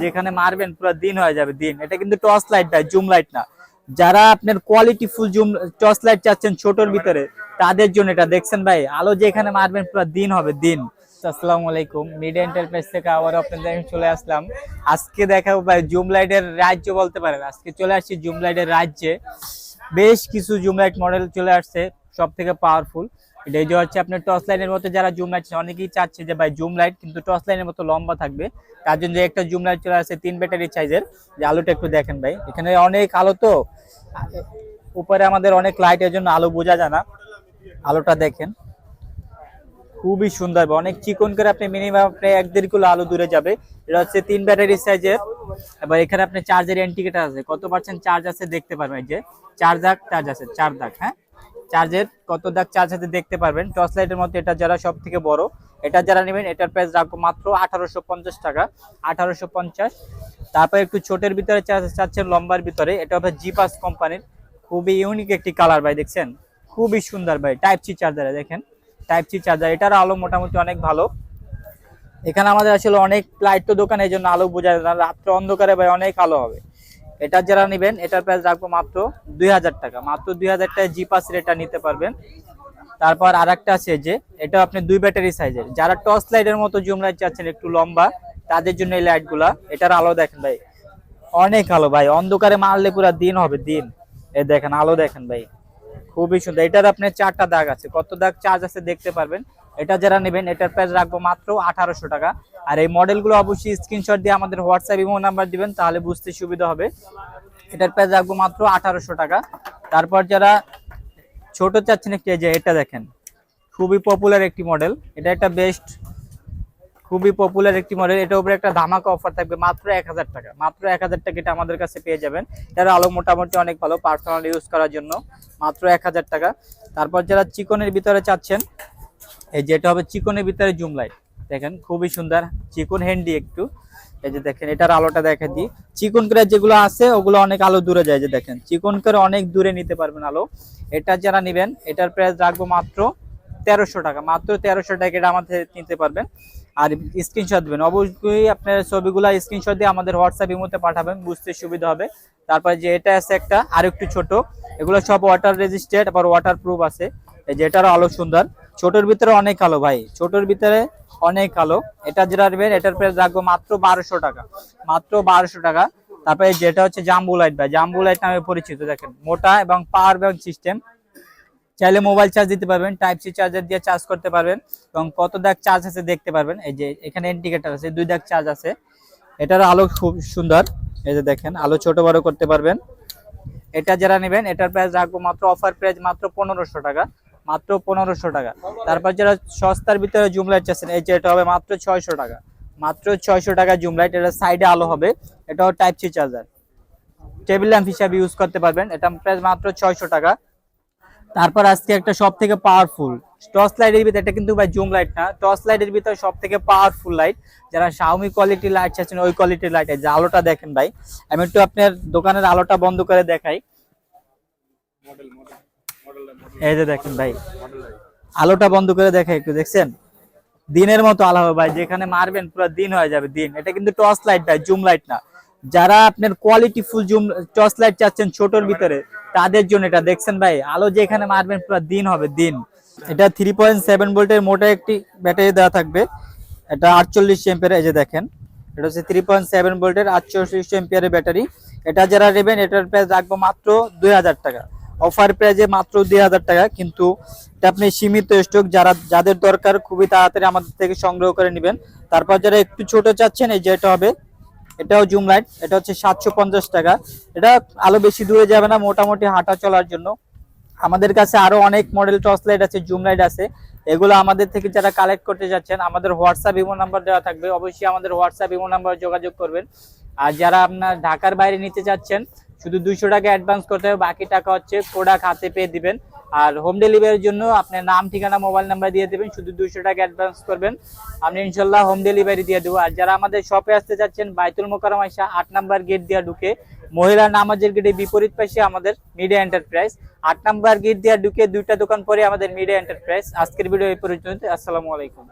যেখানে মারবেন পুরো দিন হয়ে যাবে দিন। এটা কিন্তু টর্চ লাইট ভাই, জুম লাইট না। যারা আপনার quality full zoom torch light চাচ্ছেন ছোটর ভিতরে, তাদের জন্য এটা দেখছেন ভাই, আলো যেখানে মারবেন পুরো দিন হবে দিন। আসসালামু আলাইকুম, মিডিয়া এন্টারপ্রাইজ থেকে আবার আপনাদের আমি চলে আসলাম। আজকে দেখাবো ভাই জুম লাইটের রাজ্য বলতে পারেন। আজকে চলে আসছি জুম লাইটের রাজ্যে। বেশ কিছু জুম লাইট মডেল চলে আসছে, সব থেকে পাওয়ারফুল। এটা যে হচ্ছে আপনার টর্চ লাইনের মতো যারা জুম লাইট অনেকেই চাচ্ছে যে ভাই জুম লাইট কিন্তু টর্চ লাইনের মতো লম্বা থাকবে, তার জন্য একটা জুম লাইট চলে আসছে 3 ব্যাটারি সাইজের। যে আলোটা একটু দেখেন ভাই, এখানে অনেক আলো, তো উপরে আমাদের অনেক লাইট, এর জন্য আলো বোঝা যায় না। আলোটা দেখেন খুবই সুন্দর, অনেক চিকন করে আপনি মিনিমাম আপনি 1-1.5 কিলো আলো দূরে যাবে। এটা হচ্ছে 3 ব্যাটারি সাইজের। এবার এখানে আপনি চার্জের ইন্ডিকেটর আছে, কত পার্সেন্ট চার্জ আছে দেখতে পারবেন। যে 4 দাগ চার্জ আছে, 4 দাগ, হ্যাঁ চার্জের কত দাগ চার্জ আছে দেখতে পারবেন। টর্চ লাইটের মধ্যে এটা যারা সব থেকে বড়, এটা যারা নেবেন এটার প্রাইস রাখবো মাত্র 1850 টাকা, 1850। তারপর একটু ছোটের ভিতরে চাচ্ছেন লম্বার ভিতরে, এটা হবে জিপাস কোম্পানির, খুবই ইউনিক একটি কালার ভাই, দেখছেন খুবই সুন্দর ভাই। টাইপ সি চার্জারে দেখেন, টাইপ সি চার্জার, এটার আলো মোটামুটি অনেক ভালো। এখানে আমাদের আসলে অনেক লাইট তো দোকানে, এই জন্য আলো বোঝা যায় না, রাত্রে অন্ধকারে ভাই অনেক আলো হবে। এটা যারা নেবেন এটার প্রাইস রাখবো মাত্র 2000 টাকা, মাত্র 2000 টাকায় জিপাস এটা নিতে পারবেন। তারপর আরেকটা আছে যে এটা আপনি 2 ব্যাটারি সাইজের, যারা টর্চ লাইটের মতো জুম লাইট চাচ্ছেন একটু লম্বা, তাদের জন্য এই লাইট গুলা। এটার আলো দেখেন ভাই অনেক আলো ভাই, অন্ধকারে মারলে পুরো দিন হবে দিন। এই দেখেন আলো দেখেন ভাই খুবই সুন্দর। এটার আপনার 4টা দাগ আছে, কত দাগ চার্জ আছে দেখতে পারবেন। এটা যারা নেবেন এটার প্রাইস রাখবো মাত্র 1800 টাকা। আর এই মডেলগুলো অবশ্যই স্ক্রিনশট দিয়ে আমাদের হোয়াটসঅ্যাপ ইমো নাম্বার দিবেন, তাহলে বুঝতে সুবিধা হবে। এটার প্রাইস রাখবো মাত্র 1800 টাকা। তারপর যারা ছোট চাচ্ছেন একটু, যে এটা দেখেন খুবই পপুলার একটি মডেল, এটা একটা বেস্ট খুবই পপুলার একটি মডেল। এটার উপরে একটা ধামাকা অফার থাকবে মাত্র 1000 টাকা, মাত্র 1000 টাকা এটা আমাদের কাছে পেয়ে যাবেন। এটার আলো মোটামুটি অনেক ভালো, পার্সোনাল ইউজ করার জন্য মাত্র 1000 টাকা। তারপর যারা চিকনের ভিতরে চাচ্ছেন, এই যেটা হবে চিকনের ভিতরে জুম লাইট, দেখেন খুবই সুন্দর, চিকন হ্যান্ডি একটু। এই যে দেখেন এটার আলোটা দেখে দিই, চিকন করে যেগুলো আছে ওগুলো অনেক আলো দূরে যায়, যে দেখেন চিকন করে অনেক দূরে নিতে পারবেন আলো। এটা যারা নেবেন এটার প্রাইস রাখবো মাত্র 1300 টাকা, মাত্র 1300 টাকা এটা আমাদের নিতে পারবেন। আর স্ক্রিনশট দিবেন অবশ্যই, আপনার ছবিগুলো স্ক্রিনশট দিয়ে আমাদের হোয়াটসঅ্যাপ ইমোতে পাঠাবেন, বুঝতে সুবিধা হবে। তারপর যে এটা আছে একটা আর একটু ছোট, এগুলো সব ওয়াটার রেজিস্ট্যান্ট, আবার ওয়াটার প্রুফ আছে। এই যে এটারও আলো সুন্দর, ছোটর ভিতরে অনেক আলো ভাই, ছোটর ভিতরে অনেক আলো। এটা যেটা নেবেন এটার প্রাইস রাখবো মাত্র 1200 টাকা, মাত্র 1200 টাকা। তারপরে যেটা হচ্ছে জাম্বু লাইট ভাই, জাম্বু লাইট নামে পরিচিত, দেখেন মোটা এবং পাওয়ার ব্যাংক সিস্টেম, চাইলে মোবাইল চার্জ দিতে পারবেন, টাইপ সি চার্জার দিয়ে চার্জ করতে পারবেন এবং কত দাগ চার্জ আছে দেখতে পারবেন। এই যে এখানে ইন্ডিকেটর আছে, 2 দাগ চার্জ আছে। এটার আলো খুব সুন্দর, এই যে দেখেন আলো ছোট বড় করতে পারবেন। এটা যারা নেবেন এটার প্রাইস রাখবো মাত্র অফার প্রাইস মাত্র 1500 টাকা, মাত্র 1500 টাকা। তারপর যারা সস্তার ভিতরে জুম লাইট চাচ্ছেন, এই যে এটা হবে মাত্র 600 টাকা, মাত্র 600 টাকা জুম লাইট। এটা সাইডে আলো হবে, এটাও type C charger, table lamp হিসাবে ইউজ করতে পারবেন। এটা প্রাইস মাত্র 600 টাকা। তারপর আজকে একটা সব থেকে পাওয়ারফুল টর্চ লাইটের ভিতরে, এটা কিন্তু ভাই জুম লাইট না, টর্চ লাইটের ভিতরে সব থেকে পাওয়ারফুল লাইট, যারা শাওমি কোয়ালিটির লাইট চাচ্ছেন ওই কোয়ালিটির লাইট। যে আলোটা দেখেন ভাই, আমি একটু আপনার দোকানের আলোটা বন্ধ করে দেখাই। এই যে দেখেন ভাই আলোটা বন্ধ করে দেখাই একটু, দেখছেন দিনের মতো আলো হবে ভাই, যেখানে মারবেন পুরো দিন হয়ে যাবে দিন। এটা কিন্তু টর্চ লাইট ভাই, জুম লাইট না। যারা আপনার quality full zoom torch light চাচ্ছেন ছোটর ভিতরে, তাদের জন্য এটা দেখছেন ভাই, আলো যেখানে মারবেন পুরো দিন হবে দিন। এটা 3.7 ভোল্টের মোটা একটি ব্যাটারি দেওয়া থাকবে, এটা 48 এম্পিয়ার। এই যে দেখেন এটা হচ্ছে 3.7 ভোল্টের 48 এম্পিয়ারের ব্যাটারি। এটা যারা নেবেন এটার প্রাইস রাখবো মাত্র 2000 টাকা, অফার প্রাইজে মাত্র 2000 টাকা। কিন্তু এটা আপনি সীমিত স্টক, যাদের দরকার খুবই তাড়াতাড়ি আমাদের থেকে সংগ্রহ করে নেবেন। তারপর যারা একটু ছোট চাচ্ছেন, এই যে এটা হবে, এটাও জুম লাইট, এটা হচ্ছে 750 টাকা। এটা আলো বেশি দূরে যাবে না, মোটামুটি হাঁটা চলার জন্য। আমাদের কাছে আরো অনেক মডেল টর্চ লাইট আছে, জুম লাইট আছে, এগুলো আমাদের থেকে যারা কালেক্ট করতে যাচ্ছেন আমাদের হোয়াটসঅ্যাপ ইমো নাম্বার দেওয়া থাকবে, অবশ্যই আমাদের হোয়াটসঅ্যাপ ইমো নাম্বার যোগাযোগ করবেন। আর যারা আপনার ঢাকার বাইরে নিতে চাচ্ছেন, শুধু 200 টাকা অ্যাডভান্স করতে হবে, বাকি টাকা হচ্ছে প্রোডাক্ট হাতে পেয়ে দিবেন। আর হোম ডেলিভারির জন্য আপনার নাম ঠিকানা মোবাইল নাম্বার দিয়ে দেবেন, শুধু 200 টাকা অ্যাডভান্স করবেন, আমি ইনশাল্লাহ হোম ডেলিভারি দিয়ে দেবো। আর যারা আমাদের শপে আসতে যাচ্ছেন, বাইতুল মোকাররম আইসা 8 নাম্বার গেট দিয়ে ঢুকে মহিলা নামাজের গেটের বিপরীত পাশে আমাদের মিডিয়া এন্টারপ্রাইজ, 8 নাম্বার গেট দিয়ে ঢুকে 2টা দোকান পরে আমাদের মিডিয়া এন্টারপ্রাইজ। আজকের ভিডিও এই পর্যন্ত, আসসালামু আলাইকুম।